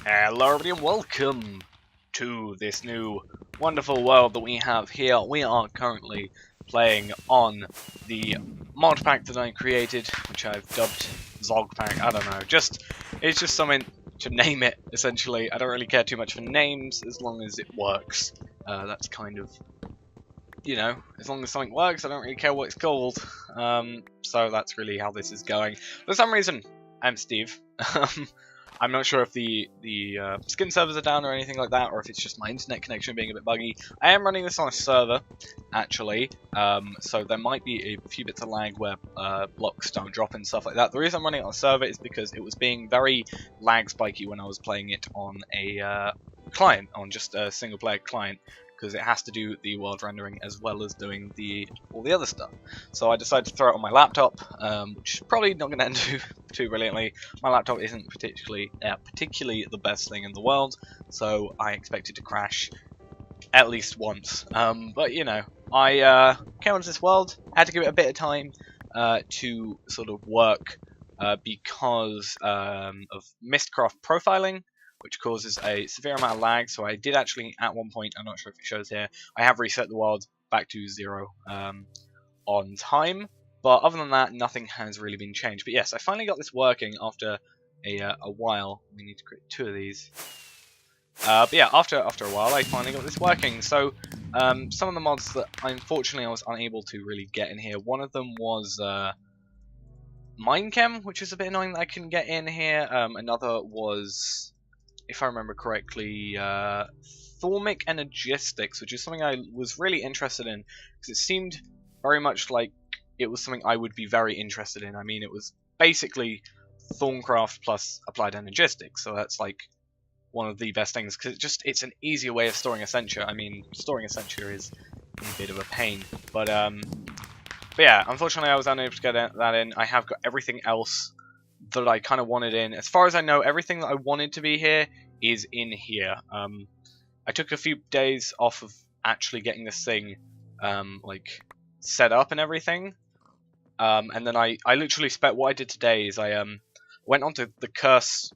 Hello everybody and welcome to this new wonderful world that we have here. We are currently playing on the mod pack that I created, which I've dubbed Zogpack. I don't know, it's just something to name it, essentially. I don't really care too much for names as long as it works. That's kind of, you know, as long as something works, I don't really care what it's called. So that's really how this is going. For some reason, I'm Steve. I'm not sure if the skin servers are down or anything like that, or if it's just my internet connection being a bit buggy. I am running this on a server, actually, so there might be a few bits of lag where blocks don't drop and stuff like that. The reason I'm running it on a server is because it was being very lag spiky when I was playing it on a client, on just a single player client, because it has to do the world rendering as well as doing all the other stuff. So I decided to throw it on my laptop, which is probably not going to end too brilliantly. My laptop isn't particularly the best thing in the world, so I expect it to crash at least once. But you know, I came onto this world, had to give it a bit of time to sort of work because of Mistcraft profiling, which causes a severe amount of lag. So I did actually, at one point, I'm not sure if it shows here, I have reset the world back to 0 on time. But other than that, nothing has really been changed. But yes, I finally got this working after a while. We need to create 2 of these. But yeah, after a while, I finally got this working. So some of the mods that unfortunately I was unable to really get in here. One of them was Minechem, which is a bit annoying that I couldn't get in here. Another was, if I remember correctly, Thormic Energistics, which is something I was really interested in, because it seemed very much like it was something I would be very interested in. I mean, it was basically Thorncraft plus applied energistics, so that's like one of the best things, because it's an easier way of storing Essentia. I mean, storing Essentia is a bit of a pain, but yeah, unfortunately I was unable to get that in. I have got everything else that I kind of wanted in. As far as I know, everything that I wanted to be here is in here. I took a few days off of actually getting this thing like set up and everything, and then I literally spent, what I did today is I went onto the Curse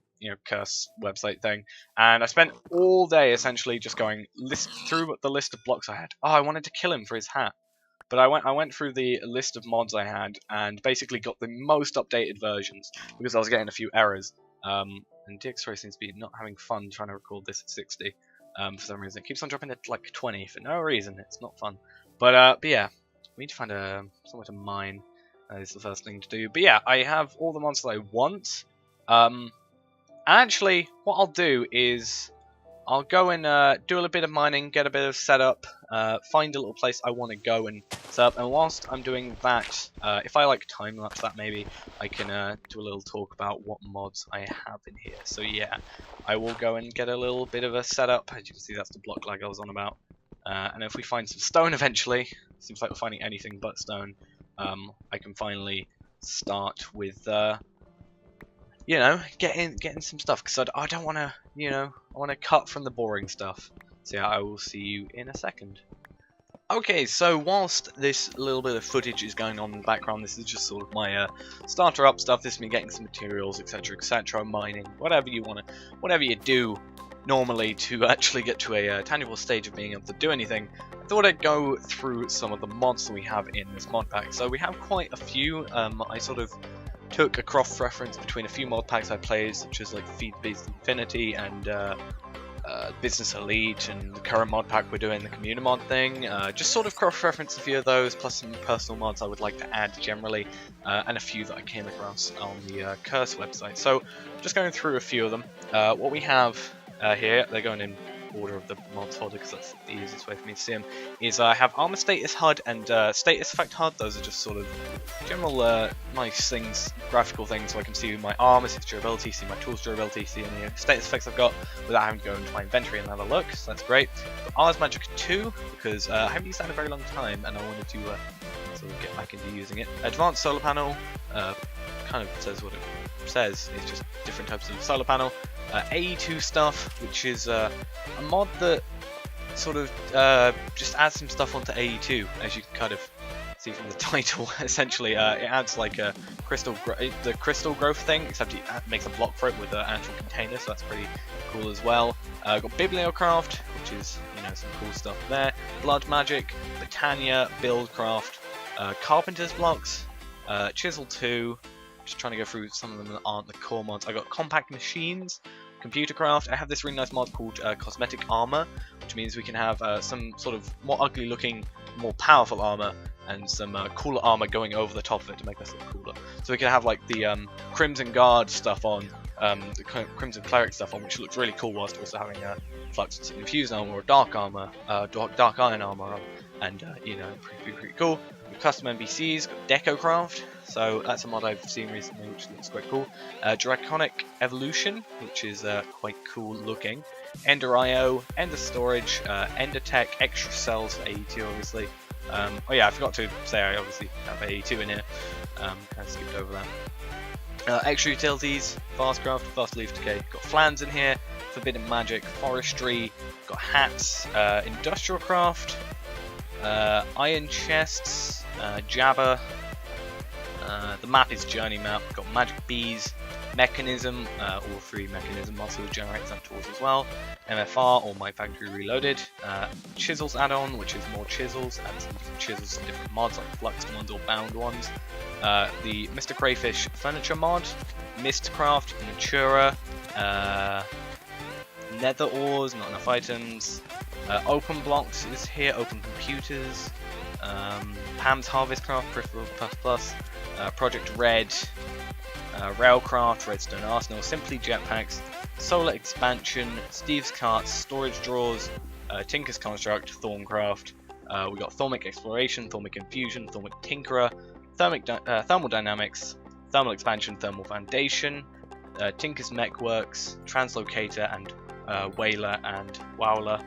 website thing, and I spent all day essentially just going through the list of blocks I had. Oh, I wanted to kill him for his hat. But I went through the list of mods I had and basically got the most updated versions because I was getting a few errors. And DxRay seems to be not having fun trying to record this at 60 for some reason. It keeps on dropping at like 20 for no reason. It's not fun. But yeah, we need to find somewhere to mine. That is the first thing to do. But yeah, I have all the mods that I want. And actually, what I'll do is I'll go and do a little bit of mining, get a bit of setup, find a little place I want to go and set up, and whilst I'm doing that, if I like time-lapse that maybe, I can do a little talk about what mods I have in here. So yeah, I will go and get a little bit of a setup. As you can see, that's the block lag I was on about. And if we find some stone eventually, seems like we're finding anything but stone, I can finally start with you know, getting some stuff, because I don't want to, you know, I want to cut from the boring stuff. So yeah, I will see you in a second. Okay, so whilst this little bit of footage is going on in the background, this is just sort of my starter up stuff. This is me getting some materials, etc., mining, whatever you do normally to actually get to a tangible stage of being able to do anything. I thought I'd go through some of the mods that we have in this mod pack. So we have quite a few. I sort of took a cross-reference between a few mod packs I played, such as like Feed-Based Infinity and Business Elite, and the current mod pack we're doing, the Community mod thing. Just sort of cross-reference a few of those, plus some personal mods I would like to add generally, and a few that I came across on the Curse website. So, just going through a few of them. What we have here, they're going in order of the mods folder because that's the easiest way for me to see them, is I have Armor Status HUD and Status Effect HUD. Those are just sort of general nice things, graphical things, so I can see my armor, see its durability, see my tools durability, see any status effects I've got without having to go into my inventory and have a look, so that's great. But Ars Magic 2, because I haven't used that in a very long time and I wanted to sort of get back into using it. Advanced Solar Panel, kind of says what it says, it's just different types of solar panel. AE2 stuff, which is a mod that sort of just adds some stuff onto AE2, as you can kind of see from the title, essentially, it adds like a the crystal growth thing, except it makes a block for it with an actual container, so that's pretty cool as well. Got Bibliocraft, which is, you know, some cool stuff there. Blood Magic, Britannia, Buildcraft, Carpenter's Blocks, Chisel 2. Just trying to go through some of them that aren't the core mods. I got Compact Machines, Computercraft. I have this really nice mod called Cosmetic Armor, which means we can have some sort of more ugly looking, more powerful armor, and some cooler armor going over the top of it to make us look cooler. So we can have like the Crimson Guard stuff on, the Crimson Cleric stuff on, which looks really cool, whilst also having a Flux Infused armor or Dark armor, Dark Iron armor on, and you know, pretty cool. With custom NPCs, got Decocraft, so that's a mod I've seen recently, which looks quite cool. Draconic Evolution, which is quite cool looking. Ender IO, Ender Storage, Ender Tech, Extra Cells for AE2 obviously. Oh yeah, I forgot to say I obviously have AE2 in here, kind of skipped over that. Extra Utilities, Fastcraft, Fast Leaf Decay, got Flans in here, Forbidden Magic, Forestry, got Hats, Industrial Craft, Iron Chests, Jabber, the map is Journey Map, got Magic Bees, Mechanism, all 3 Mechanism also generates some tools as well, MFR or My Factory Reloaded, Chisels add-on, which is more chisels, and some different chisels and different mods like fluxed ones or bound ones, the Mr. Crayfish Furniture mod, Mistcraft, Natura, Nether Ores, not enough items, Open Blocks is here, Open Computers, Pam's Harvest Craft, Peripheral Plus, Project Red, Railcraft, Redstone Arsenal, Simply Jetpacks, Solar Expansion, Steve's Carts, Storage Drawers, Tinker's Construct, Thorncraft, we got Thormic Exploration, Thormic Infusion, Thormic Tinkerer, Thermal Dynamics, Thermal Expansion, Thermal Foundation, Tinker's Mechworks, Translocator, and Whaler and Wowler,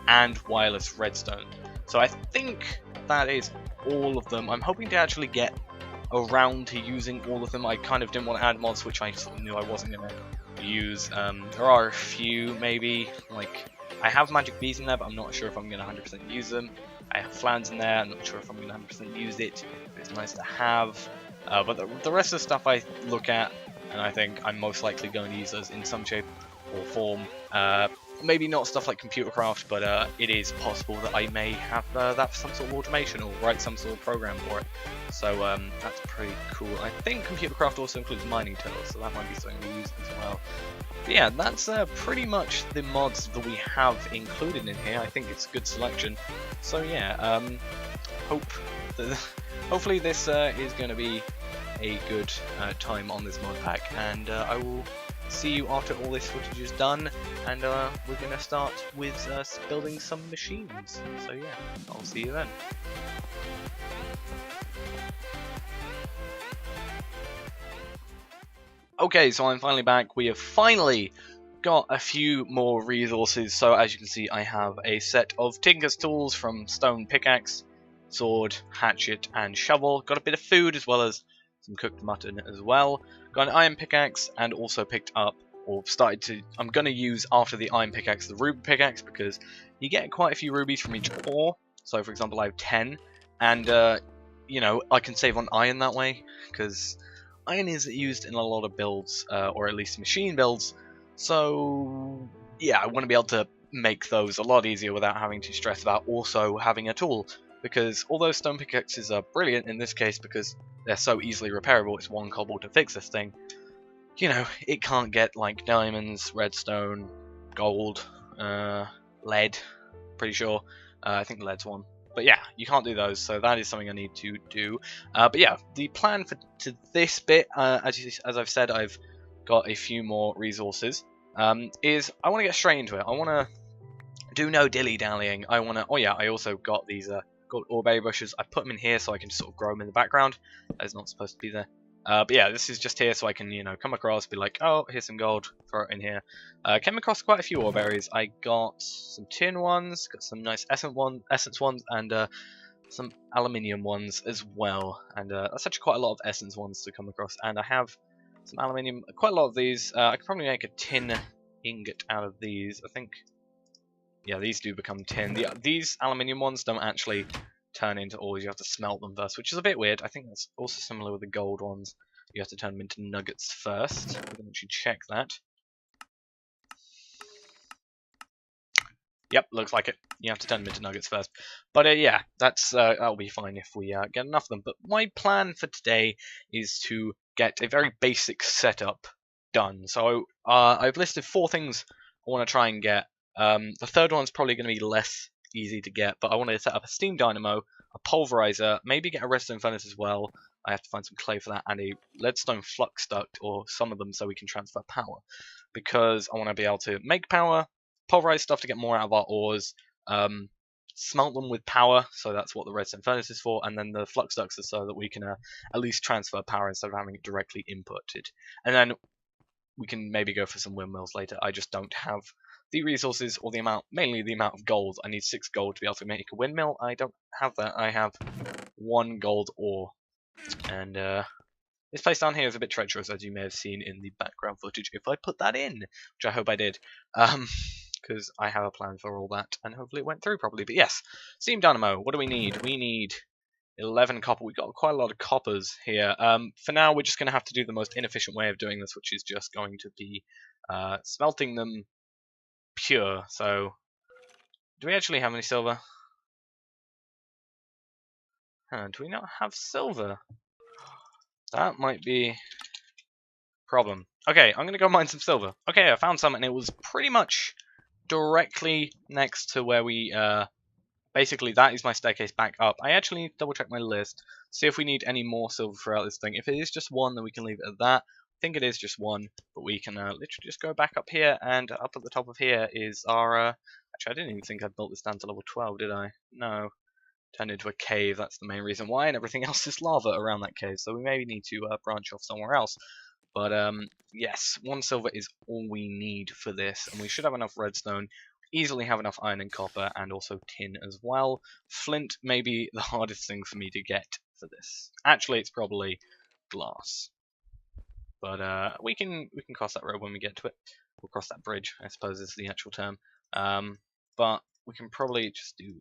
and Wireless Redstone. So I think that is all of them. I'm hoping to actually get around to using all of them. I kind of didn't want to add mods which I sort of knew I wasn't going to use. There are a few, maybe, like I have Magic Bees in there, but I'm not sure if I'm going to 100% use them. I have Flans in there, I'm not sure if I'm going to 100% use it, but it's nice to have. But the rest of the stuff I look at, and I think I'm most likely going to use those in some shape or form. Maybe not stuff like Computercraft, but it is possible that I may have that for some sort of automation or write some sort of program for it. So that's pretty cool. I think Computercraft also includes mining tools, so that might be something we use as well. But yeah, that's pretty much the mods that we have included in here. I think it's a good selection. So yeah, hopefully this is going to be a good time on this mod pack, and I will see you after all this footage is done, and we're going to start with building some machines. So yeah, I'll see you then. Okay, so I'm finally back. We have finally got a few more resources. So as you can see, I have a set of Tinker's tools from stone pickaxe, sword, hatchet, and shovel. Got a bit of food as well as some cooked mutton as well. Got an iron pickaxe, and also picked up, or started to, I'm going to use after the iron pickaxe, the ruby pickaxe, because you get quite a few rubies from each ore. So for example, I have 10, and you know, I can save on iron that way, because iron is used in a lot of builds, or at least machine builds. So yeah, I want to be able to make those a lot easier without having to stress about also having a tool. Because although stone pickaxes are brilliant in this case because they're so easily repairable, it's 1 cobble to fix this thing, you know, it can't get like diamonds, redstone, gold, lead, pretty sure. I think lead's one. But yeah, you can't do those, so that is something I need to do. But yeah, the plan to this bit, as I've said, I've got a few more resources, is I want to get straight into it. I want to do no dilly-dallying. I want to, oh yeah, I also got these got orberry bushes. I put them in here so I can sort of grow them in the background. That is not supposed to be there. But yeah, this is just here so I can, you know, come across, be like, oh, here's some gold, throw it in here. Came across quite a few orberries. I got some tin ones, got some nice essence ones, and some aluminium ones as well. And that's actually quite a lot of essence ones to come across. And I have some aluminium, quite a lot of these. I could probably make a tin ingot out of these. I think, yeah, these do become tin. These aluminium ones don't actually turn into ores. You have to smelt them first, which is a bit weird. I think that's also similar with the gold ones. You have to turn them into nuggets first. We can actually check that. Yep, looks like it. You have to turn them into nuggets first. But yeah, that'll be fine if we get enough of them. But my plan for today is to get a very basic setup done. So I've listed 4 things I want to try and get. The third one's probably going to be less easy to get, but I want to set up a steam dynamo, a pulverizer, maybe get a redstone furnace as well. I have to find some clay for that, and a leadstone flux duct, or some of them, so we can transfer power. Because I want to be able to make power, pulverize stuff to get more out of our ores, smelt them with power, so that's what the redstone furnace is for, and then the flux ducts are so that we can at least transfer power instead of having it directly inputted. And then we can maybe go for some windmills later. I just don't have the resources or the amount, mainly the amount of gold. I need 6 gold to be able to make a windmill. I don't have that. I have 1 gold ore. And this place down here is a bit treacherous, as you may have seen in the background footage, if I put that in, which I hope I did. Because I have a plan for all that, and hopefully it went through properly. But yes, steam dynamo, what do we need? We need 11 copper. We've got quite a lot of coppers here. For now, we're just going to have to do the most inefficient way of doing this, which is just going to be smelting them pure. So, do we actually have any silver? Do we not have silver? That might be a problem. Okay, I'm going to go mine some silver. Okay, I found some, and it was pretty much directly next to where we... basically, that is my staircase back up. I actually need to double check my list, see if we need any more silver throughout this thing. If it is just 1, then we can leave it at that. I think it is just 1, but we can literally just go back up here, and up at the top of here is our... actually, I didn't even think I built this down to level 12, did I? No. Turned into a cave, that's the main reason why, and everything else is lava around that cave, so we maybe need to branch off somewhere else. But yes, 1 silver is all we need for this, and we should have enough redstone, easily have enough iron and copper, and also tin as well. Flint may be the hardest thing for me to get for this. Actually, it's probably glass. But we can cross that road when we get to it. We'll cross that bridge, I suppose is the actual term. But we can probably just do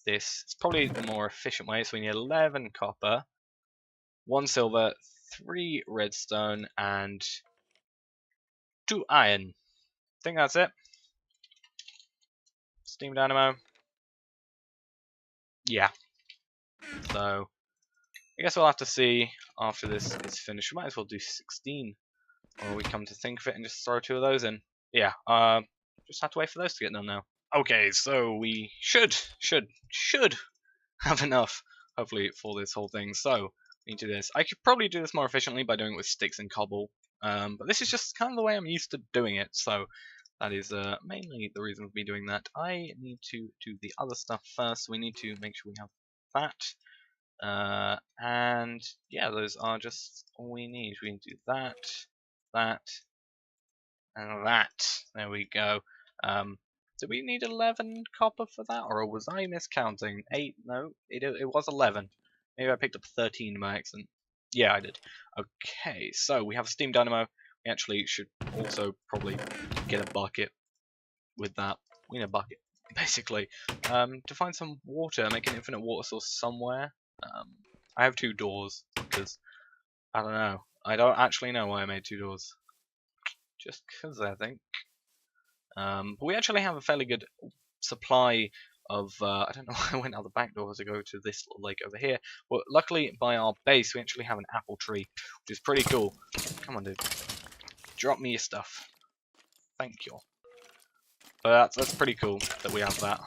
this. It's probably the more efficient way. So we need 11 copper, 1 silver, 3 redstone, and 2 iron. I think that's it. Steam dynamo. Yeah. So I guess we'll have to see after this is finished. We might as well do 16, or we come to think of it and just throw 2 of those in. Yeah. Just have to wait for those to get done now. Okay, so we should have enough, hopefully, for this whole thing. So we need to do this. I could probably do this more efficiently by doing it with sticks and cobble, but this is just kind of the way I'm used to doing it. So that is mainly the reason for me doing that. I need to do the other stuff first. We need to make sure we have that, and yeah, those are just all we need. We can do that, that, and that. There we go. Do we need 11 copper for that, or was I miscounting? 8? No, it was 11. Maybe I picked up 13 by accident. Yeah, I did. Okay, so we have a steam dynamo. We actually should also probably get a bucket with that. We need a bucket, basically. To find some water, make an infinite water source somewhere. I have 2 doors, because, I don't know. I don't actually know why I made 2 doors. Just because, I think. But we actually have a fairly good supply of, I don't know why I went out the back door to go to this little lake over here. But luckily, by our base, we actually have an apple tree, which is pretty cool. Come on, dude. Drop me your stuff. Thank you. But that's pretty cool that we have that.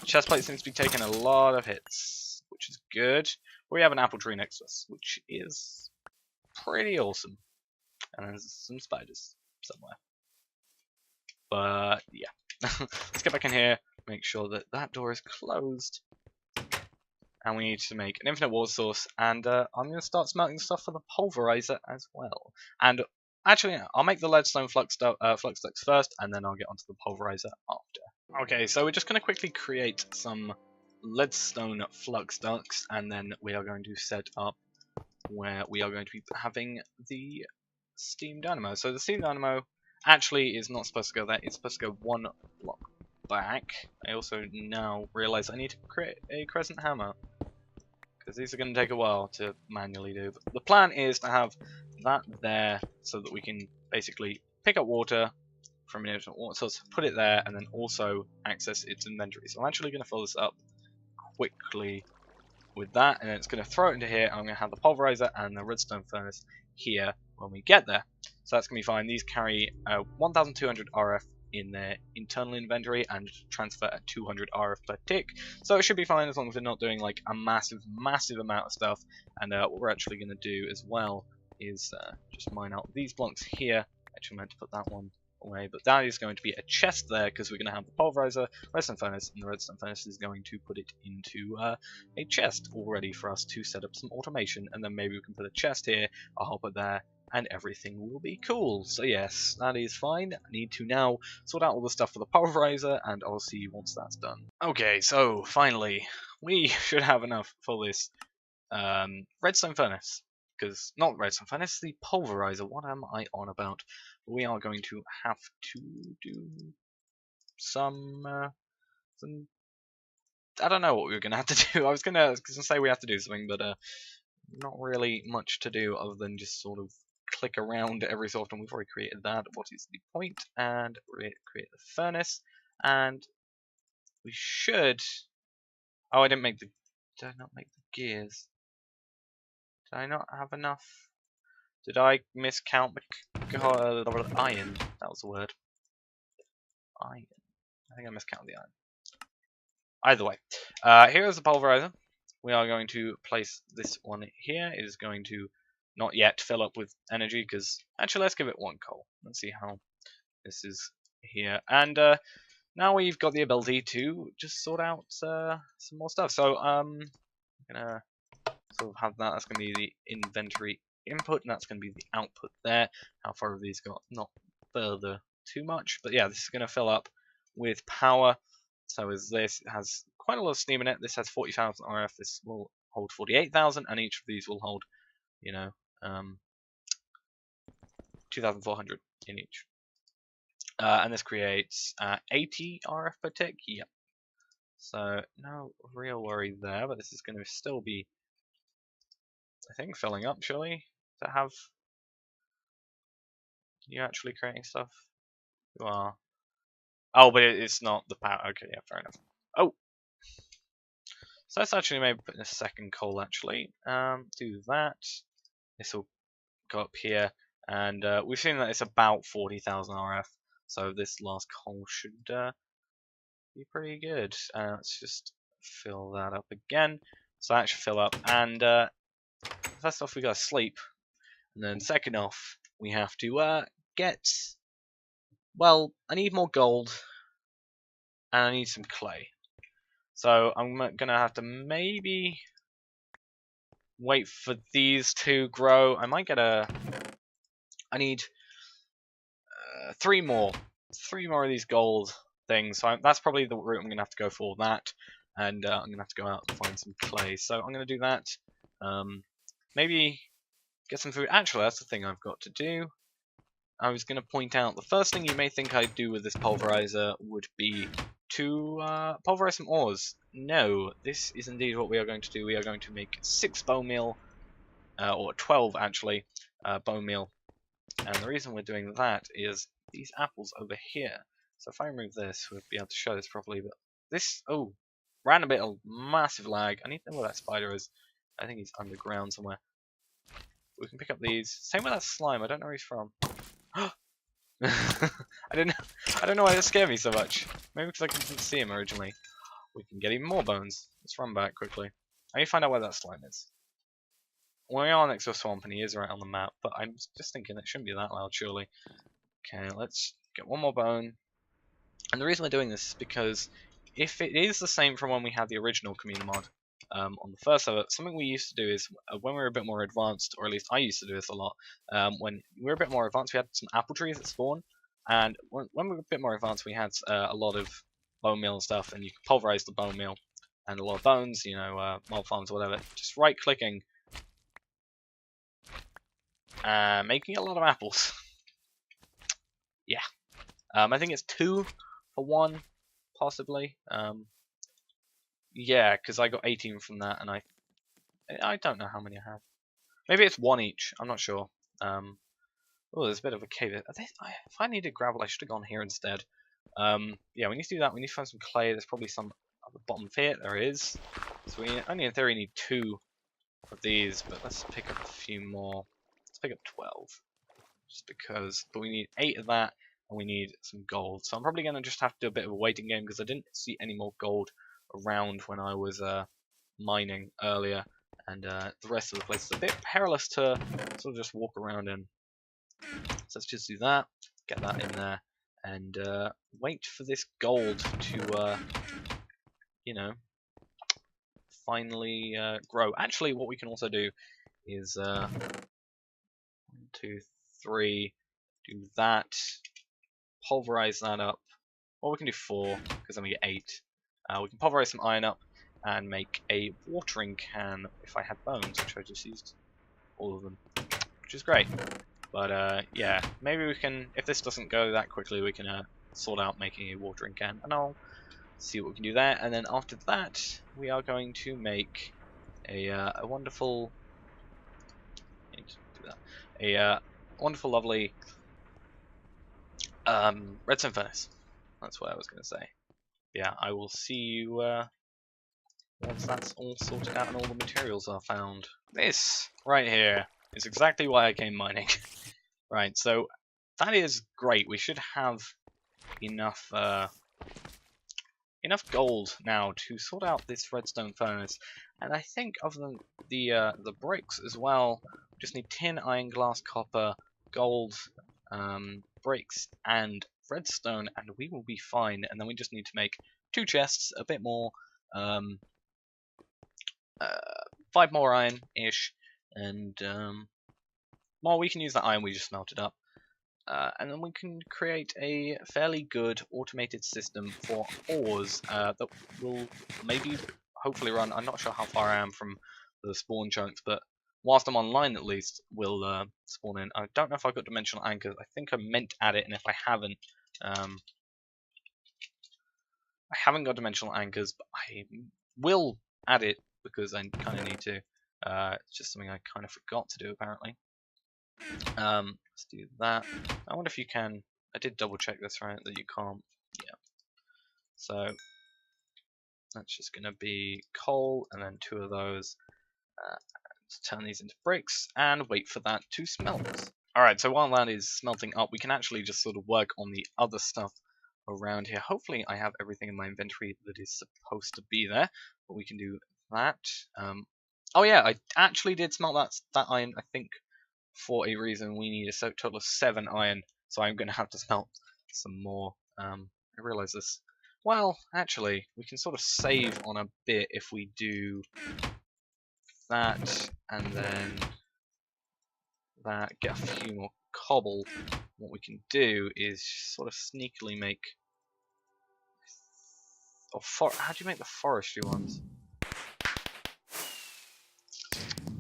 Chestplate seems to be taking a lot of hits, which is good. We have an apple tree next to us, which is pretty awesome. And there's some spiders somewhere. But yeah, let's get back in here, make sure that that door is closed. And we need to make an infinite water source, and I'm going to start smelting stuff for the pulverizer as well. And actually, I'll make the leadstone flux ducts first, and then I'll get onto the pulverizer after. Okay, so we're just going to quickly create some leadstone flux ducts, and then we are going to set up where we are going to be having the steam dynamo. So the steam dynamo, actually is not supposed to go there. It's supposed to go one block back. I also now realize I need to create a crescent hammer, because these are going to take a while to manually do. But the plan is to have that there so that we can basically pick up water from an water source, put it there, and then also access its inventory. So I'm actually going to fill this up quickly with that, and then it's going to throw it into here, and I'm going to have the pulverizer and the redstone furnace here when we get there. So that's going to be fine. These carry 1200 RF in their internal inventory and transfer at 200 RF per tick, so it should be fine as long as we're not doing like a massive amount of stuff. And what we're actually going to do as well is just mine out these blocks here. Actually meant to put that one away, but that is going to be a chest there because we're going to have the pulverizer, redstone furnace, and the redstone furnace is going to put it into a chest all ready for us to set up some automation, and then maybe we can put a chest here, a hopper there, and everything will be cool. So yes, that is fine. I need to now sort out all the stuff for the pulverizer, and I'll see you once that's done. Okay, so finally, we should have enough for this redstone furnace. Because, not redstone furnace, the pulverizer. What am I on about? We are going to have to do some I don't know what we were going to have to do. I was going to say we have to do something, but not really much to do other than just sort of click around every so often. We've already created that. What is the point? And create the furnace. And we should... Oh, I didn't make the... Did I not make the gears? Did I not have enough? Did I miscount the iron? That was the word. Iron. I think I miscounted the iron. Either way, here is the pulverizer. We are going to place this one here. It is going to not yet fill up with energy because actually let's give it one coal. Let's see how this is here. And now we've got the ability to just sort out some more stuff. So I'm gonna sort of have that. That's going to be the inventory input, and that's going to be the output there. How far have these got? Not further too much, but yeah, this is going to fill up with power. So as this, it has quite a lot of steam in it. This has 40,000 RF. This will hold 48,000, and each of these will hold, 2,400 in each. And this creates 80 RF per tick. Yep. So no real worry there, but this is going to still be, I think, filling up, surely, to have you actually creating stuff. You are. Oh, but it's not the power. Okay, yeah, fair enough. Oh! So let's actually maybe put in a second coal, actually. Do that. This will go up here. And we've seen that it's about 40,000 RF. So this last coal should be pretty good. Let's just fill that up again. So that should fill up. And first off, we gotta sleep. And then second off, we have to get... Well, I need more gold. And I need some clay. So I'm gonna have to maybe wait for these to grow. I might get a... I need 3 more. 3 more of these gold things. So that's probably the route I'm gonna have to go for that. And I'm gonna have to go out and find some clay. So I'm gonna do that. Maybe get some food. Actually, that's the thing I've got to do. I was going to point out the first thing you may think I'd do with this pulverizer would be to pulverize some ores. No, this is indeed what we are going to do. We are going to make 6 bone meal, or 12 actually, bone meal. And the reason we're doing that is these apples over here. So if I remove this, we'll be able to show this properly. But this, oh, ran a bit of massive lag. I need to know where that spider is. I think he's underground somewhere. We can pick up these. Same with that slime. I don't know where he's from. I don't know why that scared me so much. Maybe because I couldn't see him originally. We can get even more bones. Let's run back quickly. I need to find out where that slime is. We are next to a swamp and he is right on the map, but I'm just thinking it shouldn't be that loud, surely. Okay, let's get one more bone. And the reason we're doing this is because if it is the same from when we had the original community mod on the first server, something we used to do is when we were a bit more advanced, or at least I used to do this a lot, when we were a bit more advanced, we had some apple trees that spawn, and when we were a bit more advanced, we had a lot of bone meal and stuff, and you could pulverize the bone meal and a lot of bones, mob farms or whatever, just right clicking, making a lot of apples. Yeah. I think it's 2 for 1, possibly. Yeah, because I got 18 from that, and I don't know how many I have. Maybe it's 1 each. I'm not sure. Oh, there's a bit of a cave. If I needed gravel, I should have gone here instead. Yeah, we need to do that. We need to find some clay. There's probably some at the bottom here. There is. So we only in theory need 2 of these, but let's pick up a few more. Let's pick up 12. Just because. But we need 8 of that, and we need some gold. So I'm probably going to just have to do a bit of a waiting game because I didn't see any more gold around when I was mining earlier. And the rest of the place is a bit perilous to sort of just walk around in. So let's just do that, get that in there, and wait for this gold to, you know, finally grow. Actually, what we can also do is 1, 2, 3, do that, pulverize that up. Or we can do 4, because then we get 8. We can pulverize some iron up and make a watering can if I had bones, which I just used all of them, which is great. But yeah, maybe we can, if this doesn't go that quickly, we can sort out making a watering can, and I'll see what we can do there. And then after that, we are going to make a wonderful, wonderful, lovely redstone furnace. That's what I was going to say. Yeah, I will see you once that's all sorted out and all the materials are found. This right here is exactly why I came mining. Right, so that is great. We should have enough enough gold now to sort out this redstone furnace. And I think other than the bricks as well, we just need tin, iron, glass, copper, gold, bricks, and redstone, and we will be fine. And then we just need to make 2 chests, a bit more, 5 more iron-ish, and well, we can use that iron we just smelted up. And then we can create a fairly good automated system for ores that will maybe, hopefully run. I'm not sure how far I am from the spawn chunks, but whilst I'm online at least, will spawn in. I don't know if I've got dimensional anchors. I think I meant to add it, and if I haven't got dimensional anchors, but I will add it because I kind of need to. It's just something I kind of forgot to do apparently. Let's do that. I wonder if you can. I did double check this, right? That you can't. Yeah. So that's just gonna be coal and then 2 of those. Let's turn these into bricks and wait for that to smelt. Alright, so while that is smelting up, we can actually just sort of work on the other stuff around here. Hopefully I have everything in my inventory that is supposed to be there, but we can do that. Oh yeah, I actually did smelt that iron, I think, for a reason. We need a total of 7 iron, so I'm going to have to smelt some more. I realise this. Well, actually, we can sort of save on a bit if we do that, and then that, get a few more cobble. What we can do is sort of sneakily make... how do you make the forestry ones?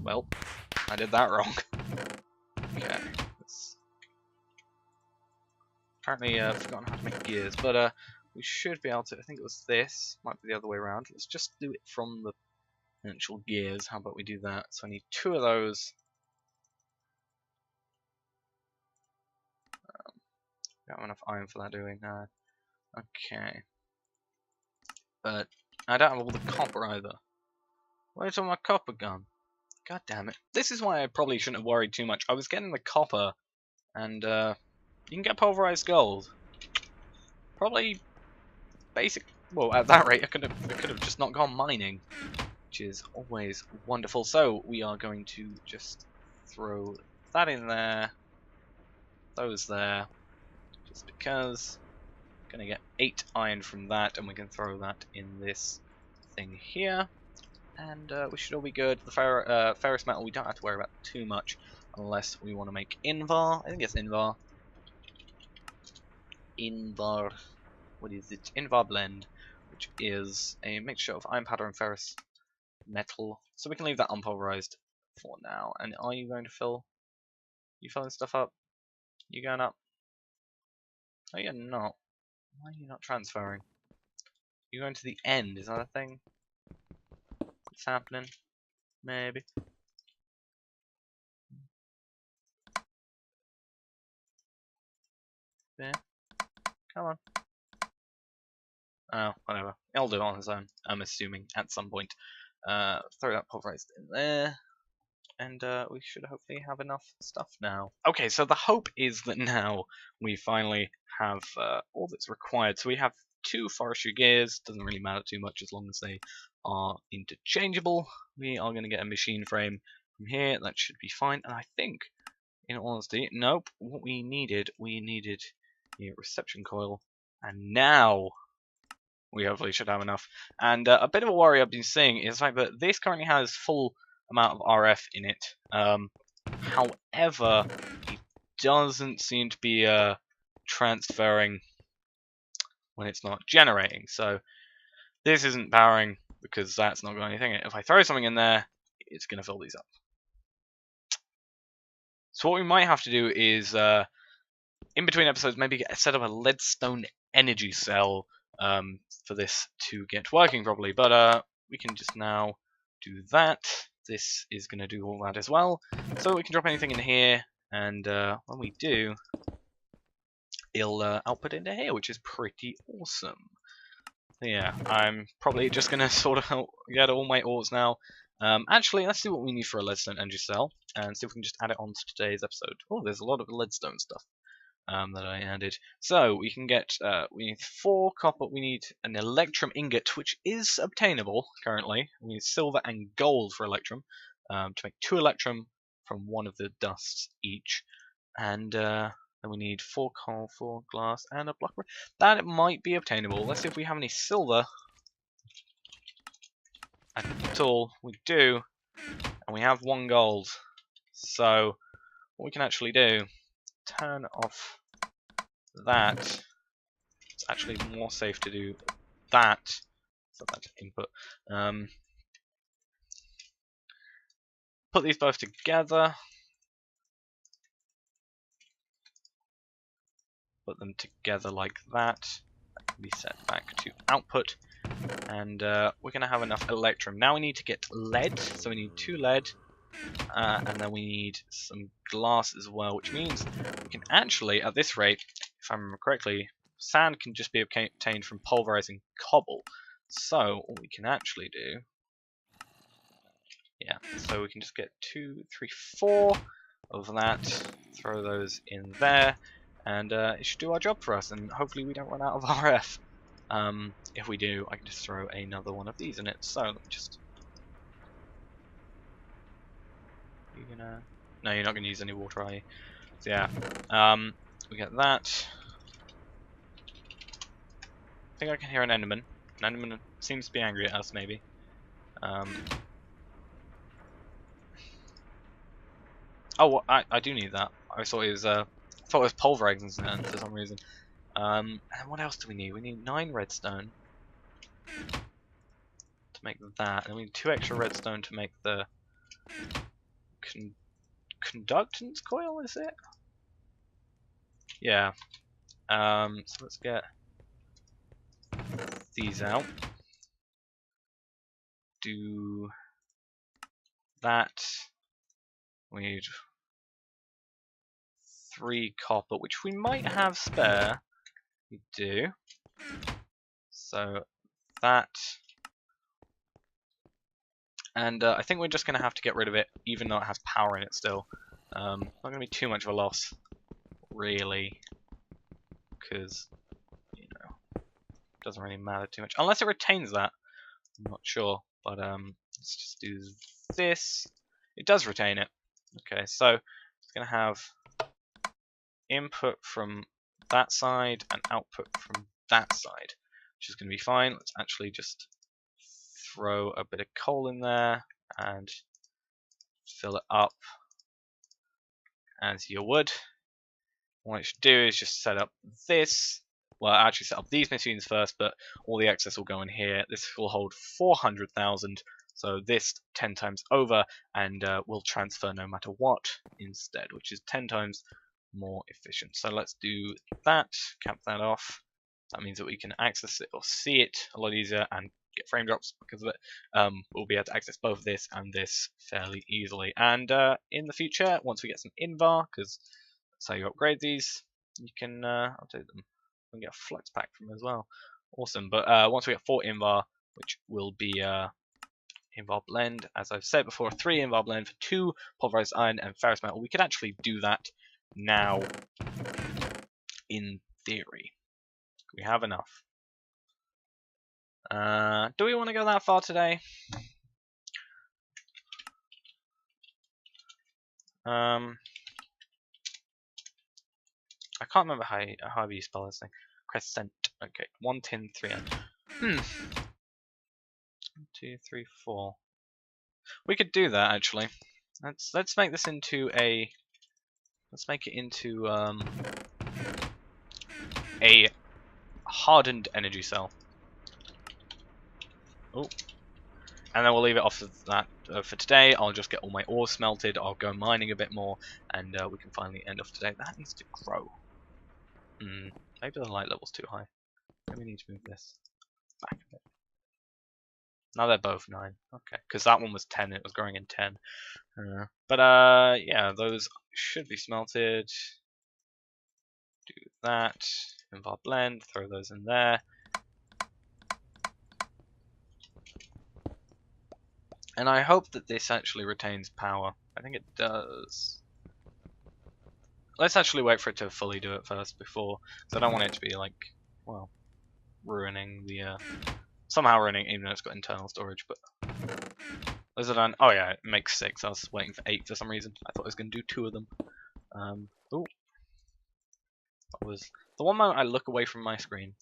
Well, I did that wrong. Okay. Apparently I've forgotten how to make gears, but we should be able to. I think it was this. Might be the other way around. Let's just do it from the actual gears. How about we do that? So I need 2 of those. Don't have enough iron for that, do we? No. Okay. But I don't have all the copper either. Where's all my copper gone? God damn it. This is why I probably shouldn't have worried too much. I was getting the copper, and you can get pulverized gold. Probably basic. Well, at that rate, I could have just not gone mining, which is always wonderful. So we are going to just throw that in there, those there, just because. Gonna get 8 iron from that, and we can throw that in this thing here, and we should all be good. The ferrous metal we don't have to worry about too much, unless we want to make Invar. I think it's Invar. Invar. What is it? Invar blend, which is a mixture of iron powder and ferrous metal. So we can leave that unpulverized for now. And are you going to fill? You filling stuff up? You going up? Oh, you're not. Why are you not transferring? You're going to the end, is that a thing? What's happening? Maybe. Yeah. Come on. Oh, whatever. I'll do it on his own, I'm assuming, at some point. Throw that pulverized in there. And we should hopefully have enough stuff now. Okay, so the hope is that now we finally have all that's required. So we have 2 forestry gears, doesn't really matter too much as long as they are interchangeable. We are going to get a machine frame from here, that should be fine. And I think, in all honesty, nope, what we needed a reception coil. And now we hopefully should have enough. And a bit of a worry I've been seeing is the fact that this currently has full amount of RF in it. However, it doesn't seem to be transferring when it's not generating. So this isn't powering because that's not got anything in it. If I throw something in there, it's going to fill these up. So what we might have to do is, in between episodes, maybe set up a Redstone energy cell for this to get working properly. But we can just now do that. This is going to do all that as well. So we can drop anything in here, and when we do, it'll output into here, which is pretty awesome. So yeah, I'm probably just going to sort of get all my ores now. Actually, let's see what we need for a Redstone energy cell, and see if we can just add it on to today's episode. Oh, there's a lot of Redstone stuff that I added. So we can get, we need 4 copper, we need an electrum ingot, which is obtainable currently. We need silver and gold for electrum, to make 2 electrum from one of the dusts each. And then we need 4 coal, 4 glass, and a block. That it might be obtainable. Let's see if we have any silver at all. We do, and we have 1 gold. So what we can actually do, turn off that. It's actually more safe to do that. So that's input. Put these both together. Put them together like that. That can be set back to output. And we're going to have enough electrum. Now we need to get lead. So we need 2 lead. And then we need some glass as well, which means we can actually, at this rate, if I remember correctly, sand can just be obtained from pulverizing cobble. So what we can actually do, yeah, so we can just get 2, 3, 4 of that, throw those in there, and it should do our job for us, and hopefully we don't run out of RF. If we do, I can just throw another one of these in it. So let me just... You're gonna... No, you're not going to use any water, are you? So yeah, we get that. I think I can hear an Enderman. An Enderman seems to be angry at us, maybe. Oh, well, I do need that. I thought it was pulverizing sand for some reason. And what else do we need? We need 9 redstone to make that, and we need 2 extra redstone to make the conductance coil. Is it? Yeah. So let's get these out. Do that. We need 3 copper, which we might have spare. We do. So that. And I think we're just going to have to get rid of it, even though it has power in it still. Not going to be too much of a loss, really, because, you know, it doesn't really matter too much. Unless it retains that. I'm not sure, but let's just do this. It does retain it. Okay, so it's going to have input from that side and output from that side, which is going to be fine. Let's actually just throw a bit of coal in there and fill it up as you would. What it should do is just set up this. Well, actually set up these machines first, but all the excess will go in here. This will hold 400,000, so this 10 times over, and will transfer no matter what instead, which is 10 times more efficient. So let's do that, cap that off. That means that we can access it or see it a lot easier and get frame drops because of it. We'll be able to access both this and this fairly easily. And in the future, once we get some invar, because that's how you upgrade these, you can update them. We can get a flux pack from them as well. Awesome. But once we get 4 invar, which will be invar blend, as I've said before, 3 invar blend for 2 pulverized iron and ferrous metal, we could actually do that now in theory. We have enough. Do we want to go that far today? I can't remember how you spell this thing. Crescent. Okay, 1 tin 3 iron. 1, 2, 3, 4. We could do that actually. Let's make this into a. Let's make it into a hardened energy cell. Oh, and then we'll leave it off of that for today. I'll just get all my ore smelted. I'll go mining a bit more, and we can finally end off today. That needs to grow. Maybe the light level's too high. Maybe we need to move this back a bit. Now they're both 9. Okay, because that one was 10. It was growing in 10. Yeah, those should be smelted. Do that. Invar blend. Throw those in there. And I hope that this actually retains power. I think it does. Let's actually wait for it to fully do it first before, because I don't want it to be like, well, ruining the, somehow ruining even though it's got internal storage, but those are done. Oh yeah, it makes 6. I was waiting for 8 for some reason. I thought I was going to do 2 of them. Ooh. That was the one moment I look away from my screen.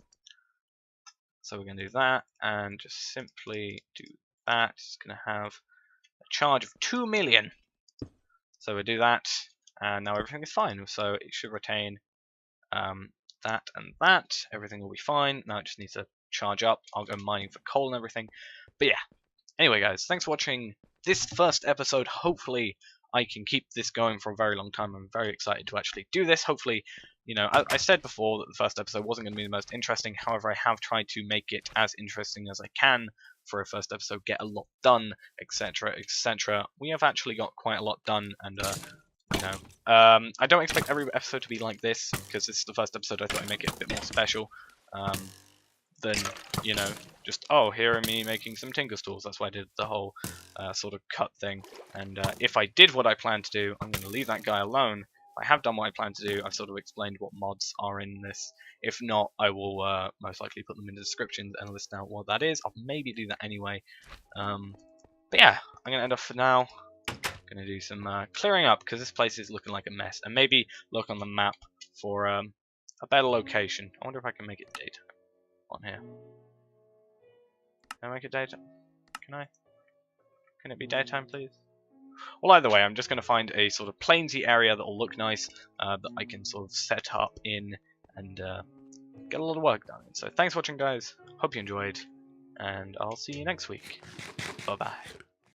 So we're going to do that, and just simply do that. It's going to have a charge of 2 million. So we do that, and now everything is fine. So it should retain that and that. Everything will be fine. Now it just needs to charge up. I'll go mining for coal and everything. But yeah. Anyway, guys, thanks for watching this first episode. Hopefully, I can keep this going for a very long time. I'm very excited to actually do this. Hopefully, you know, I said before that the first episode wasn't going to be the most interesting. However, I have tried to make it as interesting as I can for a first episode, get a lot done, etc., etc. We have actually got quite a lot done, and you know, I don't expect every episode to be like this because this is the first episode. I thought I'd make it a bit more special than, you know, just, oh, here are me making some tinker tools. That's why I did the whole sort of cut thing. And if I did what I planned to do, I'm going to leave that guy alone. I have done what I plan to do. I've sort of explained what mods are in this. If not, I will most likely put them in the descriptions and list out what that is. I'll maybe do that anyway. But yeah, I'm going to end off for now. Going to do some clearing up because this place is looking like a mess. And maybe look on the map for a better location. I wonder if I can make it daytime on here. Can I make it daytime? Can I? Can it be daytime, please? Well, either way, I'm just going to find a sort of plainsy area that will look nice, that I can sort of set up in and get a lot of work done. So thanks for watching, guys. Hope you enjoyed, and I'll see you next week. Bye-bye.